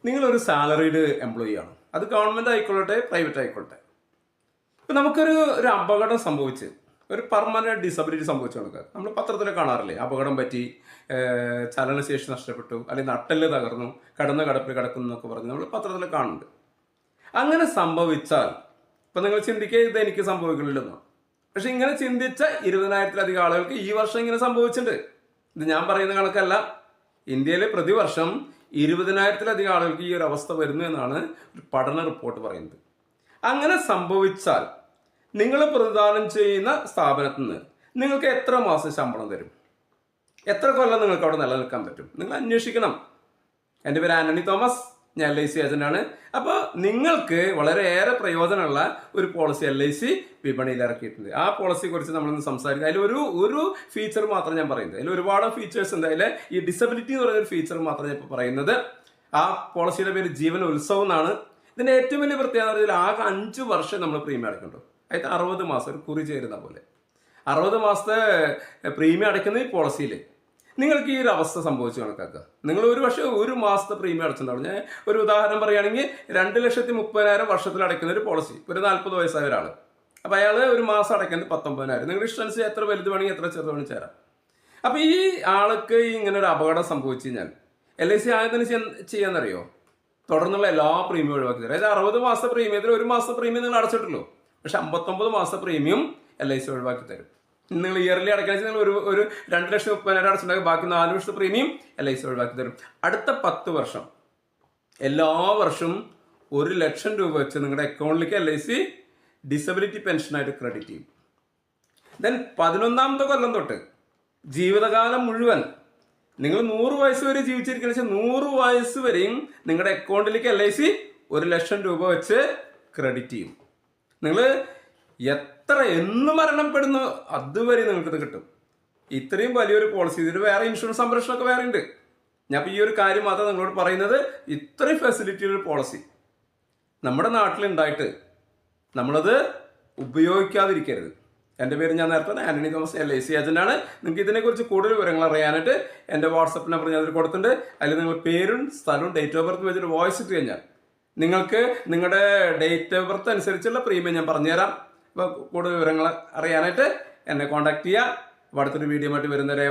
നിങ്ങളൊരു salaried employee ആണ്. അത് ഗവൺമെൻറ് ആയിക്കൊള്ളട്ടെ, പ്രൈവറ്റ് ആയിക്കൊള്ളട്ടെ. ഇപ്പം നമുക്കൊരു അപകടം സംഭവിച്ച് ഒരു പെർമനന്റ് ഡിസബിലിറ്റി സംഭവിച്ചു കൊടുക്കുക. നമ്മൾ പത്രത്തിൽ കാണാറില്ലേ, അപകടം പറ്റി, ചലനശേഷി നഷ്ടപ്പെട്ടു, അല്ലെങ്കിൽ നട്ടെല്ല് തകർന്നു, കടന്ന കടപ്പിൽ കിടക്കുന്നു എന്നൊക്കെ പറഞ്ഞ് നമ്മൾ പത്രത്തിൽ കാണുന്നുണ്ട്. അങ്ങനെ സംഭവിച്ചാൽ ഇപ്പം നിങ്ങൾ ചിന്തിക്കുക ഇത് എനിക്ക് സംഭവിക്കണില്ലെന്നോ. പക്ഷെ ഇങ്ങനെ ചിന്തിച്ച 20,000-ലധികം ആളുകൾക്ക് ഈ വർഷം ഇങ്ങനെ സംഭവിച്ചിട്ടുണ്ട്. ഇത് ഞാൻ പറയുന്ന കണക്കല്ല. ഇന്ത്യയിലെ പ്രതിവർഷം 20,000-ലധികം ആളുകൾക്ക് ഈ ഒരു അവസ്ഥ വരുന്നു എന്നാണ് ഒരു പഠന റിപ്പോർട്ട് പറയുന്നത്. അങ്ങനെ സംഭവിച്ചാൽ നിങ്ങൾ പ്രതിദാനം ചെയ്യുന്ന സ്ഥാപനത്തിൽ നിന്ന് നിങ്ങൾക്ക് എത്ര മാസം ശമ്പളം തരും, എത്ര കൊല്ലം നിങ്ങൾക്ക് അവിടെ നിലനിൽക്കാൻ പറ്റും, നിങ്ങൾ അന്വേഷിക്കണം. എൻ്റെ പേര് ആന്റണി തോമസ്, ഞാൻ LIC ഏജന്റാണ്. അപ്പോൾ നിങ്ങൾക്ക് വളരെയേറെ പ്രയോജനമുള്ള ഒരു പോളിസി LIC വിപണിയിൽ ഇറക്കിയിട്ടുണ്ട്. ആ പോളിസിയെ കുറിച്ച് നമ്മളൊന്ന് സംസാരിക്കുക. അതിൽ ഒരു ഫീച്ചർ മാത്രം ഞാൻ പറയുന്നത്. അതിൽ ഒരുപാട് ഫീച്ചേഴ്സ് ഉണ്ട്. അതിൽ ഈ ഡിസബിലിറ്റി എന്ന് പറയുന്ന ഒരു ഫീച്ചർ മാത്രം ഞാൻ ഇപ്പോൾ പറയുന്നത്. ആ പോളിസിയുടെ പേര് ജീവൻ ഉത്സവം എന്നാണ്. ഇതിൻ്റെ ഏറ്റവും വലിയ പ്രത്യേകത ഇതിൽ ആകെ 5 വർഷം നമ്മൾ പ്രീമിയം അടയ്ക്കുന്നുണ്ട്. അതായത് 60 മാസം, ഒരു കുറി ചേരുന്ന പോലെ 60 മാസത്തെ പ്രീമിയം അടയ്ക്കുന്ന ഈ പോളിസിയിൽ നിങ്ങൾക്ക് ഈ ഒരു അവസ്ഥ സംഭവിച്ചു കണക്കാക്കുക. നിങ്ങൾ ഒരു പക്ഷേ ഒരു മാസത്തെ പ്രീമിയം അടച്ചിട്ടുണ്ടാവും. ഞാൻ ഒരു ഉദാഹരണം പറയുകയാണെങ്കിൽ 2,30,000 വർഷത്തിൽ അടയ്ക്കുന്ന ഒരു പോളിസി, ഒരു 40 വയസ്സായ ഒരാൾ. അപ്പോൾ അയാൾ ഒരു മാസം അടയ്ക്കുന്നത് 19,000. നിങ്ങൾ ഇഷ്ടമനുസരിച്ച് എത്ര വലുത് വേണമെങ്കിൽ എത്ര ചെറുത് വേണമെങ്കിൽ ചേരാം. അപ്പോൾ ഈ ആൾക്ക് ഇങ്ങനെ ഒരു അപകടം സംഭവിച്ചു കഴിഞ്ഞാൽ LIC ആയതിന് ചെയ്യാന്നറിയോ, തുടർന്നുള്ള എല്ലാ പ്രീമിയം ഒഴിവാക്കി തരും. അതായത് 60 മാസത്തെ പ്രീമിയത്തിൽ ഒരു മാസത്തെ പ്രീമിയം നിങ്ങൾ അടച്ചിട്ടുള്ളൂ, പക്ഷെ 59 മാസത്തെ പ്രീമിയം LIC ഒഴിവാക്കി തരും. നിങ്ങൾ ഇയർലി അടയ്ക്കാൻ നിങ്ങൾ ഒരു 2,30,000 അടച്ചിട്ടുണ്ടെങ്കിൽ ബാക്കി 4 വർഷത്തെ പ്രീമിയം LIC ഒഴിവാക്കി തരും. അടുത്ത 10 വർഷം എല്ലാ വർഷവും 1,00,000 രൂപ വെച്ച് നിങ്ങളുടെ അക്കൗണ്ടിലേക്ക് LIC ഡിസബിലിറ്റി പെൻഷനായിട്ട് ക്രെഡിറ്റ് ചെയ്യും. ദെൻ 11ാമത്തെ കൊല്ലം തൊട്ട് ജീവിതകാലം മുഴുവൻ നിങ്ങൾ 100 വയസ്സ് വരെ ജീവിച്ചിരിക്കുന്ന വെച്ചാൽ 100 വയസ്സ് വരെയും നിങ്ങളുടെ അക്കൗണ്ടിലേക്ക് LIC 1,00,000 രൂപ വെച്ച് ക്രെഡിറ്റ് ചെയ്യും. നിങ്ങൾ എത്ര എന്ന് മരണപ്പെടുന്നു അതുവരെ നിങ്ങൾക്കിത് കിട്ടും. ഇത്രയും വലിയൊരു പോളിസി. ഇതിന് വേറെ ഇൻഷുറൻസ് സംരക്ഷണമൊക്കെ വേറെ ഉണ്ട്. ഞാൻ ഈ ഒരു കാര്യം മാത്രം നിങ്ങളോട് പറയുന്നത്. ഇത്രയും ഫെസിലിറ്റിയുള്ള പോളിസി നമ്മുടെ നാട്ടിലുണ്ടായിട്ട് നമ്മളത് ഉപയോഗിക്കാതിരിക്കരുത്. എൻ്റെ പേര് ഞാൻ നേരത്തെ ആന്റണി തോമസ്, LIC ഏജന്റാണ്. നിങ്ങൾക്ക് ഇതിനെക്കുറിച്ച് കൂടുതൽ വിവരങ്ങൾ അറിയാനായിട്ട് എൻ്റെ വാട്സപ്പ് നമ്പർ ഞാൻ അതിൽ കൊടുത്തിട്ടുണ്ട്. അതിൽ നിങ്ങൾ പേരും സ്ഥലവും ഡേറ്റ് ഓഫ് ബർത്ത് വെച്ചിട്ട് വോയിസ് ഇട്ട് കഴിഞ്ഞാൽ നിങ്ങൾക്ക് നിങ്ങളുടെ ഡേറ്റ് ഓഫ് ബർത്ത് അനുസരിച്ചുള്ള പ്രീമിയം ഞാൻ പറഞ്ഞുതരാം. അപ്പോൾ കൂടുതൽ വിവരങ്ങൾ അറിയാനായിട്ട് എന്നെ കോൺടാക്ട് ചെയ്യുക. അടുത്തൊരു വീഡിയോ ആയിട്ട് വരുന്നവരെ